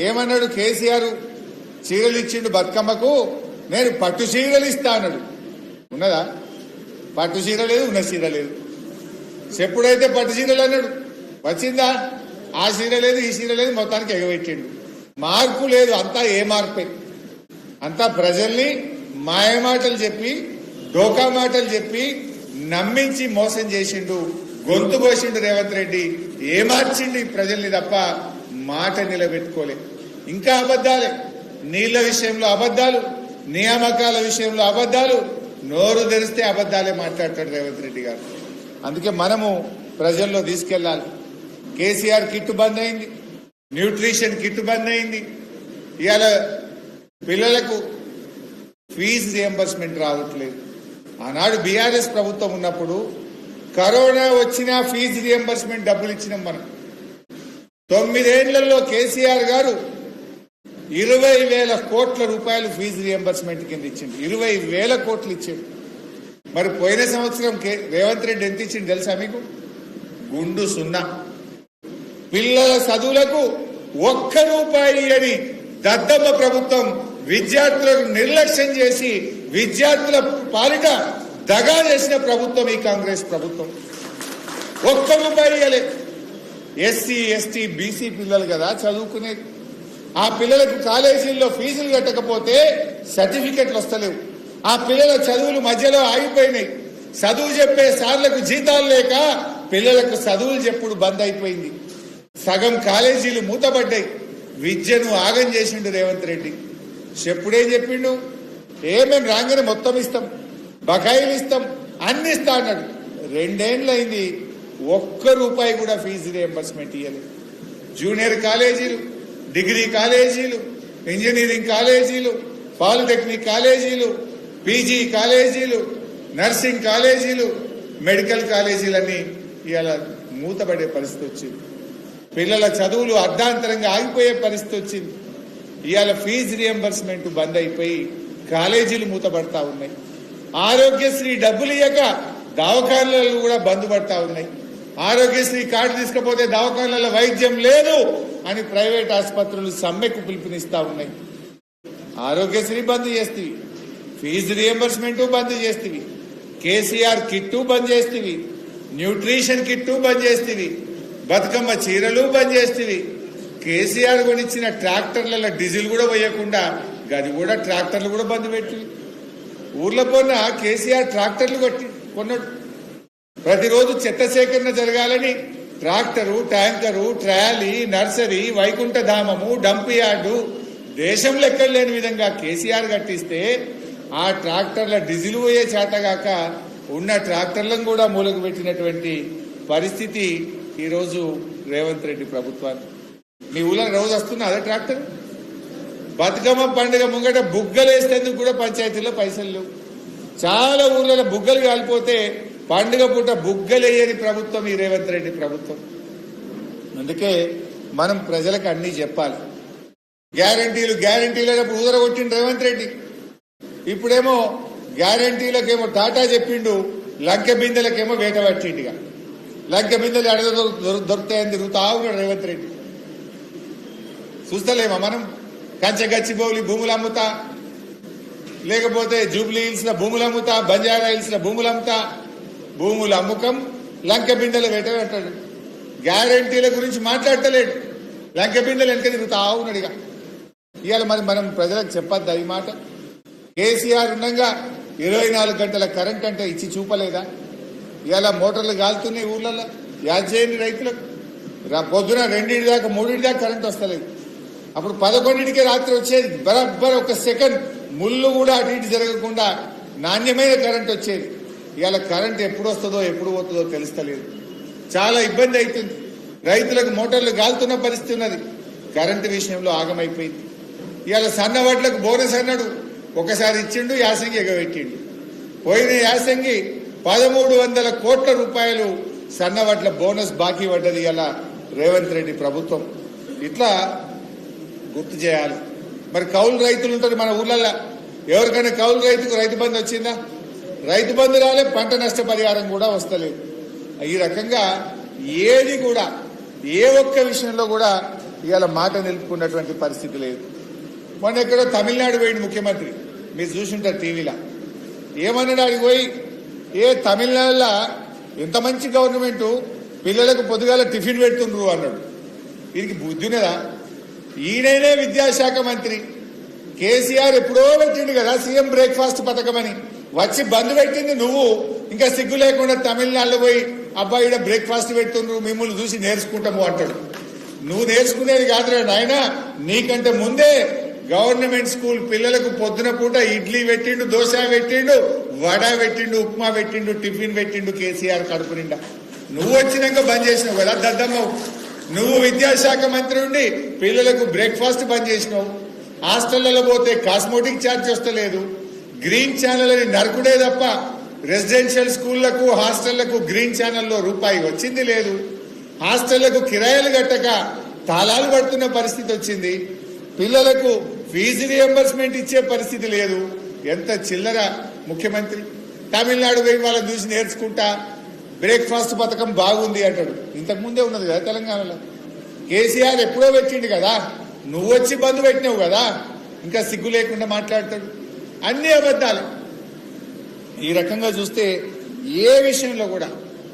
ఏమన్నాడు కేసీఆర్? చీరలు ఇచ్చిండు బతుకమ్మకు, నేను పట్టు చీరలు ఇస్తా అన్నాడు. ఉన్నదా? పట్టు చీర లేదు, ఉన్న చీర లేదు. ఎప్పుడైతే పట్టు చీరలు అన్నాడు వచ్చిందా? ఆ చీర లేదు, ఈ చీర లేదు, మొత్తానికి ఎగబెట్టిండు. మార్పు లేదు, అంతా ఏ మార్పే. అంతా ప్రజల్ని మాయమాటలు చెప్పి, డోకా మాటలు చెప్పి నమ్మించి మోసం చేసిండు, గొంతు కోసిండు రేవంత్ రెడ్డి. ఏమార్చిండు ఈ ప్రజల్ని తప్ప మాట నిలబెట్టుకోలే. ఇంకా అబద్దాలే. నీళ్ల విషయంలో అబద్దాలు, నియామకాల విషయంలో అబద్దాలు, నోరు తెరిస్తే అబద్దాలే మాట్లాడతాడు రేవంత్ రెడ్డి గారు. అందుకే మనము ప్రజల్లో తీసుకెళ్లాలి. కేసీఆర్ కిట్టు బంద్ అయింది, న్యూట్రిషన్ కిట్టు బంద్ అయింది. ఇవాళ పిల్లలకు ఫీజు రియంబర్స్మెంట్ రావట్లేదు. ఆనాడు బీఆర్ఎస్ ప్రభుత్వం ఉన్నప్పుడు కరోనా వచ్చినా ఫీజు రియంబర్స్మెంట్ డబ్బులు ఇచ్చినాం మనం. 9 ఏళ్లలో కేసీఆర్ గారు 20,000 కోట్ల రూపాయలు ఫీజు రియంబర్స్మెంట్ కింద ఇచ్చింది. 20,000 కోట్లు ఇచ్చింది. మరి పోయిన సంవత్సరం రేవంత్ రెడ్డి ఎంత ఇచ్చింది తెలుసా మీకు? గుండు సున్నా. పిల్లల చదువులకు 1 రూపాయి అని దద్దమ్మ ప్రభుత్వం విద్యార్థులను నిర్లక్ష్యం చేసి విద్యార్థుల పాలిట దగా చేసిన ప్రభుత్వం ఈ కాంగ్రెస్ ప్రభుత్వం. 1 రూపాయి ఇవ్వలే. ఎస్సీ ఎస్టీ బీసీ పిల్లలు కదా చదువుకునేది. ఆ పిల్లలకు కాలేజీల్లో ఫీజులు కట్టకపోతే సర్టిఫికెట్లు వస్తలేవు. ఆ పిల్లల చదువులు మధ్యలో ఆగిపోయినాయి. చదువు చెప్పే సార్లకు జీతాలు లేక పిల్లలకు చదువులు చెప్పుడు బంద్ అయిపోయింది. సగం కాలేజీలు మూతపడ్డాయి. విద్యను ఆగం చేసిండు రేవంత్ రెడ్డి. చెప్పుడేం చెప్పిండు? మేము రాగానే మొత్తం ఇస్తాం, బకాయిలు ఇస్తాం, అన్ని ఇస్తా అన్నాడు. 2 ఏళ్లైంది, 1 రూపాయి కూడా ఫీజు రియంబర్స్మెంట్ ఇవ్వలేదు. జూనియర్ కాలేజీలు, డిగ్రీ కాలేజీలు, ఇంజనీరింగ్ కాలేజీలు, పాలిటెక్నిక్ కాలేజీలు, పీజీ కాలేజీలు, నర్సింగ్ కాలేజీలు, మెడికల్ కాలేజీలన్నీ ఇవాళ మూతపడే పరిస్థితి వచ్చింది. పిల్లల చదువులు అర్ధాంతరంగా ఆగిపోయే పరిస్థితి వచ్చింది. ఇవాళ ఫీజు రియంబర్స్మెంట్ బంద్ అయిపోయి కాలేజీలు మూతపడతా ఉన్నాయి. ఆరోగ్యశ్రీ డబ్బులు ఇయ్యక దవాఖానాలు కూడా బంద్ పడతా ఉన్నాయి. ఆరోగ్యశ్రీ కార్డు తీసుకపోతే దవాఖానాల వైద్యం లేదు అని ప్రైవేట్ ఆసుపత్రులు సమ్మెకు పిలుపునిస్తా ఉన్నాయి. ఆరోగ్యశ్రీ బంద్ చేస్తేవి, ఫీజు రియంబర్స్మెంట్ బంద్ చేస్తేవి, కేసీఆర్ కిట్టు బంద్ చేస్తేవి, న్యూట్రిషన్ కిట్టు బంద్ చేస్తేవి, బతుకమ్మ చీరలు బంద్ చేస్తేవి. కేసీఆర్ కొనిచ్చిన ట్రాక్టర్ల డీజిల్ కూడా పోయకుండా గది కూడా ట్రాక్టర్లు కూడా బంద్ పెట్టి ఊర్లో పోయిన కేసీఆర్ ట్రాక్టర్లు కొన్నాడు. ప్రతిరోజు చెత్త సేకరణ జరగాలని ట్రాక్టరు, ట్యాంకరు, ట్రాలీ, నర్సరీ, వైకుంఠధామము, డంప్ యార్డు దేశంలో ఎక్కడ లేని విధంగా కేసీఆర్ కట్టిస్తే ఆ ట్రాక్టర్ల డీజిల్ పోయే చేతగాక ఉన్న ట్రాక్టర్లను కూడా మూలకు పెట్టినటువంటి పరిస్థితి ఈరోజు రేవంత్ రెడ్డి ప్రభుత్వాన్ని. మీ ఊళ్ళో రోజు వస్తున్నా అదే ట్రాక్టర్. బతుకమ్మ పండుగ ముంగట బుగ్గలు వేసేందుకు కూడా పంచాయతీలో పైసలు లేవు. చాలా ఊర్లలో బుగ్గలు కాలిపోతే పండుగ పూట బుగ్గలు వేయని ప్రభుత్వం ఈ రేవంత్ రెడ్డి ప్రభుత్వం. అందుకే మనం ప్రజలకు అన్ని చెప్పాలి. గ్యారంటీలు అయినప్పుడు ఊదరగొట్టిండు రేవంత్ రెడ్డి. ఇప్పుడేమో గ్యారంటీలకేమో టాటా చెప్పిండు, లంకె బిందెలకేమో వేట పట్టిండుగా. లంకె బిందెలు అడగ దొరుకుతాయని తిరుగుతా ఉన్నాడు రేవంత్ రెడ్డి. చూస్తలేమా మనం? కంచగచ్చిబౌలి భూములు అమ్ముతా, లేకపోతే జూబ్లీ హిల్స్ లో భూములు అమ్ముతా, బంజారా హిల్స్ లో భూములు అమ్ముతా, భూముల అమ్ముకం, లంకె బిందెల వేట అంటాడు. గ్యారంటీల గురించి మాట్లాడతలేడు, లంకె బిందెలు వెనక తిరుగుతా ఉన్నాడు. ఇక ఇవాళ మరి మనం ప్రజలకు చెప్పద్దా ఈ మాట? కేసీఆర్ ఉండగా 24 గంటల కరెంట్ అంటే ఇచ్చి చూపలేదా? ఇవాళ మోటార్లు కాలుతున్నాయి ఊర్లలో. యాద్ చేయండి రైతులకు. పొద్దున 2 దాకా 3 దాకా కరెంట్ వస్తలేదు. అప్పుడు 11కే రాత్రి వచ్చేది. బరబ్బర్ 1 సెకండ్ ముళ్ళు కూడా అటు ఇటు జరగకుండా నాణ్యమైన కరెంట్ వచ్చేది. ఇవాళ కరెంట్ ఎప్పుడు వస్తుందో ఎప్పుడు పోతుందో తెలుస్తలేదు. చాలా ఇబ్బంది అవుతుంది. రైతులకు మోటార్లు కాలుతున్న పరిస్థితి ఉన్నది. కరెంటు విషయంలో ఆగమైపోయింది. ఇవాళ సన్నవడ్లకు బోనస్ అన్నాడు, ఒకసారి ఇచ్చిండు, యాసంగి ఎగబెట్టిండు. పోయిన యాసంగి 1300 కోట్ల రూపాయలు సన్నవడ్ల బోనస్ బాకీ పడ్డది ఇలా రేవంత్ రెడ్డి ప్రభుత్వం. ఇట్లా గుర్తు చేయాలి. మరి కౌలు రైతులు ఉంటారు మన ఊర్లలో. ఎవరికైనా కౌలు రైతుకు రైతు బంధు వచ్చిందా? రైతు బంధు రాలే, పంట నష్టపరిహారం కూడా వస్తలేదు. ఈ రకంగా ఏది కూడా ఏ ఒక్క విషయంలో కూడా ఇవాళ మాట నిలుపుకున్నటువంటి పరిస్థితి లేదు. మొన్న ఎక్కడో తమిళనాడు పోయింది ముఖ్యమంత్రి, మీరు చూసుంటారు టీవీలో. ఏమన్నాడు ఆడికి పోయి, తమిళనాడులో ఎంత మంచి గవర్నమెంట్, పిల్లలకు పొద్దుగాల టిఫిన్ పెడుతుండ్రు అన్నాడు. వీరికి బుద్ధి ఉన్నదా? ఈయననే విద్యాశాఖ మంత్రి. కేసీఆర్ ఎప్పుడో పెట్టిండు కదా సీఎం బ్రేక్ఫాస్ట్ పథకం అని, వచ్చి బంద్ పెట్టింది నువ్వు. ఇంకా సిగ్గు లేకుండా తమిళనాడులో పోయి అబ్బాయి ఈడ బ్రేక్ఫాస్ట్ పెడుతుండ్రు, మిమ్మల్ని చూసి నేర్చుకుంటాము అంటాడు. నువ్వు నేర్చుకునేది కాదురా నాయన, నీకంటే ముందే గవర్నమెంట్ స్కూల్ పిల్లలకు పొద్దున పూట ఇడ్లీ పెట్టిండు, దోశ పెట్టిండు, వడ పెట్టిండు, ఉప్మా పెట్టిండు, టిఫిన్ పెట్టిండు కేసీఆర్ కడుపు నిండా. నువ్వు వచ్చినాక బంద్ చేసినావు కదా దద్దమ్మవు. నువ్వు విద్యాశాఖ మంత్రి ఉండి పిల్లలకు బ్రేక్ఫాస్ట్ బంద్ చేసినావు. హాస్టళ్లలో పోతే కాస్మోటిక్ ఛార్జ్ వస్తలేదు. గ్రీన్ ఛానల్ అని నరకుడే తప్ప రెసిడెన్షియల్ స్కూళ్లకు హాస్టళ్లకు గ్రీన్ ఛానల్లో రూపాయి వచ్చింది లేదు. హాస్టళ్లకు కిరాయిలు కట్టక తాళాలు పడుతున్న పరిస్థితి వచ్చింది. పిల్లలకు ఫీజు రియంబర్స్మెంట్ ఇచ్చే పరిస్థితి లేదు. ఎంత చిల్లర ముఖ్యమంత్రి. తమిళనాడు పోయి వాళ్ళని చూసి నేర్చుకుంటా బ్రేక్ఫాస్ట్ పథకం బాగుంది అంటాడు. ఇంతకు ముందే ఉన్నది కదా తెలంగాణలో. కేసీఆర్ ఎప్పుడో పెట్టిండు కదా, నువ్వు వచ్చి బంద్ పెట్టినావు కదా, ఇంకా సిగ్గు లేకుండా మాట్లాడతాడు. అన్ని అబద్ధాలు. ఈ రకంగా చూస్తే ఏ విషయంలో కూడా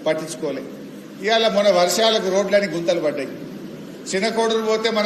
పట్టించుకోలే. ఇవాళ మన వర్షాలకు రోడ్లని గుంతలు పడ్డాయి. చిన్న కోడలు పోతే మన